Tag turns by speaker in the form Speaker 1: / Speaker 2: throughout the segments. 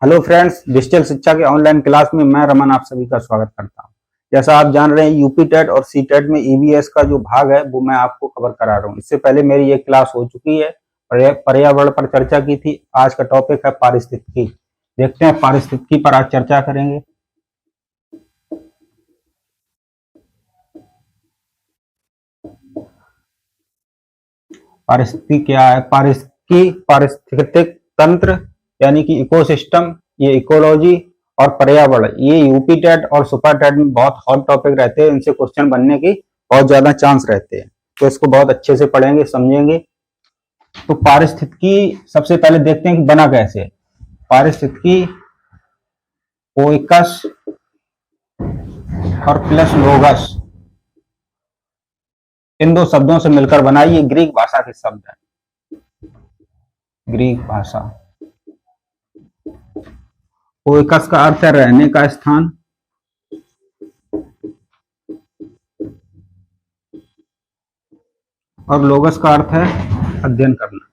Speaker 1: Hello friends, digital शिक्षा के online class में मैं रमन आप सभी का स्वागत करता हूं। जैसा आप जान रहे हैं, यूपी टेट और सी टेट में ईवीएस का जो भाग है वो मैं आपको कवर करा रहा हूं। इससे पहले मेरी ये क्लास हो चुकी है, पर्यावरण पर चर्चा की थी। आज का टॉपिक है पारिस्थितिकी। देखते हैं, पारिस्थितिकी पर आज चर्चा करेंगे। पारिस्थितिकी क्या है? पारिस्थितिक तंत्र यानी कि इकोसिस्टम, ये इकोलॉजी और पर्यावरण, ये यूपी टेट और सुपर टेट में बहुत हॉट टॉपिक रहते हैं। इनसे क्वेश्चन बनने की बहुत ज्यादा चांस रहते हैं, तो इसको बहुत अच्छे से पढ़ेंगे, समझेंगे। तो पारिस्थितिकी सबसे पहले देखते हैं कि बना कैसे। पारिस्थितिकी ओइकस और प्लस लोगस, इन दो शब्दों से मिलकर बना। ये ग्रीक भाषा के शब्द है, ग्रीक भाषा। ओइकस का अर्थ है रहने का स्थान, और लोगस का अर्थ है अध्ययन करना।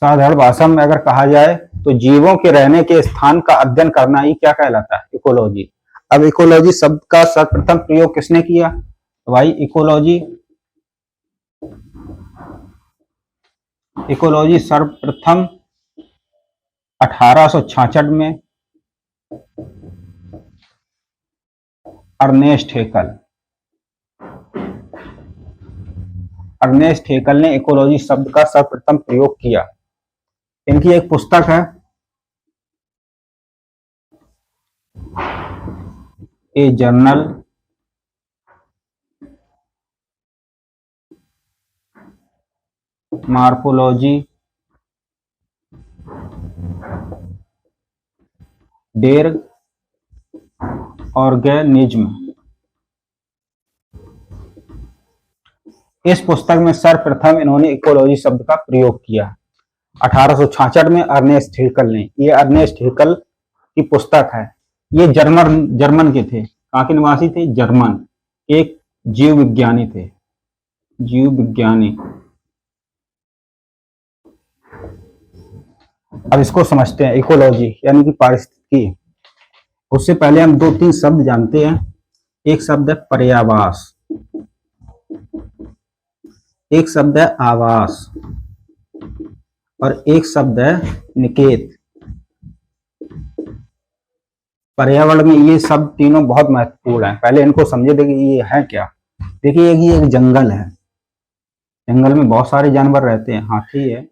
Speaker 1: साधारण भाषा में अगर कहा जाए तो जीवों के रहने के स्थान का अध्ययन करना ही क्या कहलाता है? इकोलॉजी। अब इकोलॉजी शब्द का सर्वप्रथम प्रयोग किसने किया? तो भाई इकोलॉजी सर्वप्रथम 1866 में अर्नेस्ट हेकल ने इकोलॉजी शब्द का सर्वप्रथम प्रयोग किया। इनकी एक पुस्तक है, ए जर्नल मॉर्फोलॉजी डेर ऑर्गेनिज्म। इस पुस्तक में सर्वप्रथम इन्होंने इकोलॉजी शब्द का प्रयोग किया 1866 में अर्नेस्ट हेकल ने। ये अर्नेस्ट हेकल की पुस्तक है। ये जर्मन के थे। कहाँ के निवासी थे? जर्मन। एक जीव विज्ञानी थे, जीव विज्ञानी। अब इसको समझते हैं, इकोलॉजी यानी कि पारिस्थितिकी। उससे पहले हम दो तीन शब्द जानते हैं। एक शब्द है पर्यावास, एक शब्द है आवास, और एक शब्द है निकेत। पर्यावरण में ये शब्द तीनों बहुत महत्वपूर्ण है। पहले इनको समझे, देखिए ये है क्या। देखिए ये एक जंगल है, जंगल में बहुत सारे जानवर रहते हैं। हाथी है,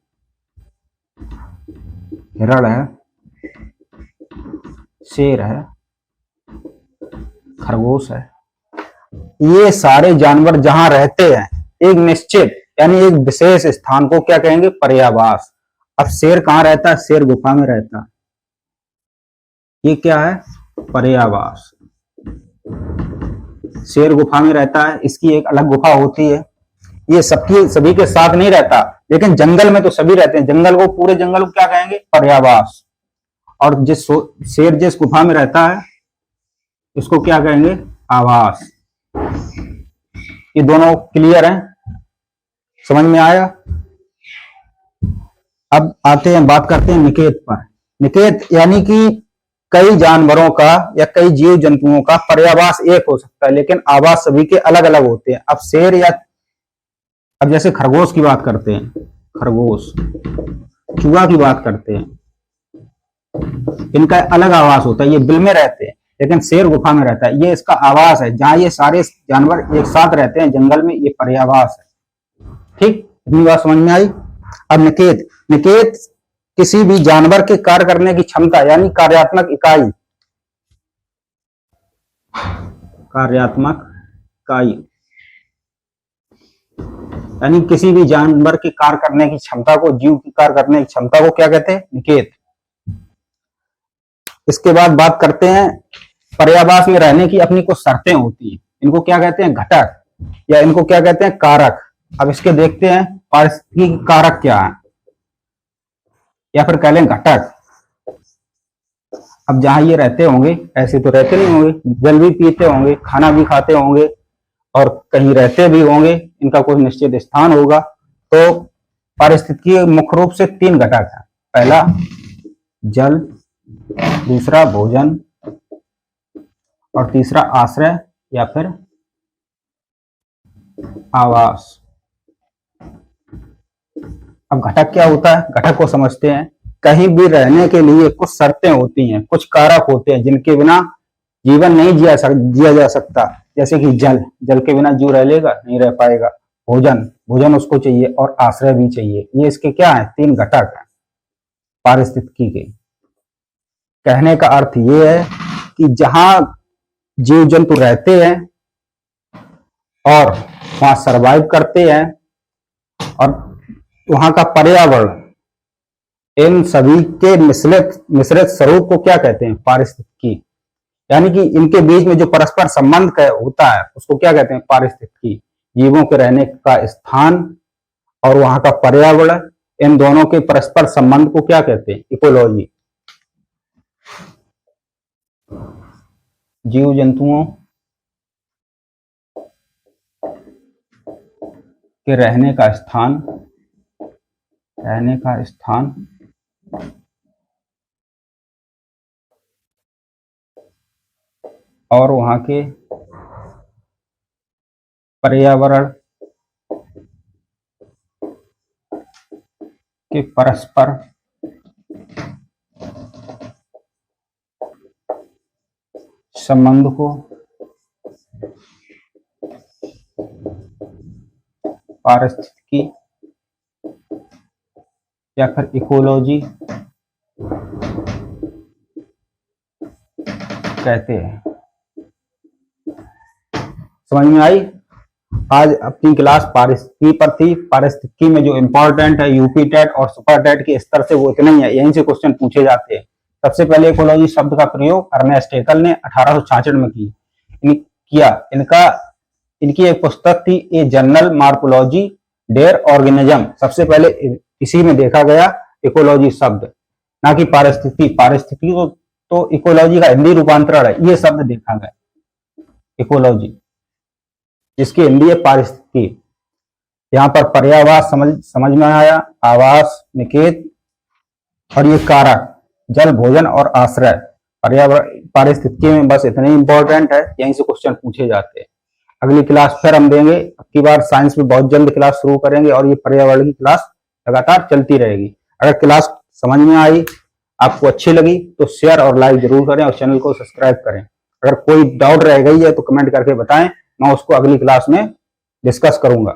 Speaker 1: हिरण है, शेर है, खरगोश है। ये सारे जानवर जहां रहते हैं एक निश्चित यानी एक विशेष स्थान को क्या कहेंगे? पर्यावास। अब शेर कहां रहता है? शेर गुफा में रहता है। ये क्या है? पर्यावास। शेर गुफा में रहता है, इसकी एक अलग गुफा होती है। ये सभी के साथ नहीं रहता, लेकिन जंगल में तो सभी रहते हैं। पूरे जंगल को क्या कहेंगे? पर्यावास। और शेर जिस गुफा में रहता है इसको क्या कहेंगे? आवास। ये दोनों क्लियर हैं? समझ में आया? अब आते हैं, बात करते हैं निकेत पर। निकेत यानी कि कई जानवरों का या कई जीव जंतुओं का पर्यावास एक हो सकता है, लेकिन आवास सभी के अलग अलग होते हैं। अब जैसे खरगोश की बात करते हैं, खरगोश, चूहा की बात करते हैं, इनका अलग आवास होता है। ये बिल में रहते हैं, लेकिन शेर गुफा में रहता है। ये इसका आवास है, जहां ये सारे जानवर एक साथ रहते हैं जंगल में, ये पर्यावास है। ठीक, इतनी बात समझ में आई। अब निकेत किसी भी जानवर के कार्य करने की क्षमता यानी कार्यात्मक इकाई यानी किसी भी जानवर के कार्य करने की क्षमता को, जीव की कार्य करने की क्षमता को क्या कहते हैं? निकेत। इसके बाद बात करते हैं, पर्यावास में रहने की अपनी कुछ शर्तें होती हैं। इनको क्या कहते हैं? घटक, या इनको क्या कहते हैं? कारक। अब इसके देखते हैं पारिस्थितिकी कारक क्या है, या फिर कह लें घटक। अब जहां ये रहते होंगे, ऐसे तो रहते नहीं होंगे, जल भी पीते होंगे, खाना भी खाते होंगे, और कहीं रहते भी होंगे। इनका कोई निश्चित स्थान होगा, तो पारिस्थितिकी मुख्य रूप से 3 घटक है। पहला जल, दूसरा भोजन और तीसरा आश्रय या फिर आवास। अब घटक क्या होता है, घटक को समझते हैं। कहीं भी रहने के लिए कुछ शर्तें होती हैं, कुछ कारक होते हैं जिनके बिना जीवन नहीं जिया जा सकता। जैसे कि जल के बिना जीव रह लेगा, नहीं रह पाएगा। भोजन उसको चाहिए और आश्रय भी चाहिए। ये इसके क्या है, 3 घटक हैं पारिस्थितिकी के। कहने का अर्थ ये है कि जहां जीव जंतु रहते हैं और वहां सरवाइव करते हैं और वहां का पर्यावरण, इन सभी के मिश्रित स्वरूप को क्या कहते हैं, पारिस्थितिकी। यानी कि इनके बीच में जो परस्पर संबंध होता है उसको क्या कहते हैं, पारिस्थितिकी। जीवों के रहने का स्थान और वहां का पर्यावरण, इन दोनों के परस्पर संबंध को क्या कहते हैं, इकोलॉजी। जीव जंतुओं के रहने का स्थान और वहां के पर्यावरण के परस्पर संबंध को पारिस्थितिकी या फिर इकोलॉजी कहते हैं। समझ में आई? आज अपनी क्लास पारिस्थितिकी पर थी। पारिस्थितिकी में जो इम्पोर्टेंट है यूपी टेट और सुपर टेट के स्तर से वो इतने ही है, यहीं से क्वेश्चन पूछे जाते हैं। सबसे पहले इकोलॉजी शब्द का प्रयोग अर्नेस्ट हेकल ने 1866 में किया। इनकी एक पुस्तक थी ए जर्नल मार्पोलॉजी डेर ऑर्गेनिज्म। सबसे पहले इसी में देखा गया इकोलॉजी शब्द, ना कि पारिस्थितिकी तो इकोलॉजी का हिंदी रूपांतरण है, ये शब्द देखा गया इकोलॉजी, जिसकी हिंदी है पारिस्थितिकी। यहाँ पर पर्यावास समझ में आया, आवास, निकेत और ये कारक जल, भोजन और आश्रय। पर्यावरण पारिस्थितिकी में बस इतने ही इंपॉर्टेंट है, यहीं से क्वेश्चन पूछे जाते हैं। अगली क्लास फिर हम देंगे। अब की बार साइंस में बहुत जल्द क्लास शुरू करेंगे और ये पर्यावरण की क्लास लगातार चलती रहेगी। अगर क्लास समझ में आई, आपको अच्छी लगी तो शेयर और लाइक जरूर करें और चैनल को सब्सक्राइब करें। अगर कोई डाउट रह गई है तो कमेंट करके बताएं, मैं उसको अगली क्लास में डिस्कस करूंगा।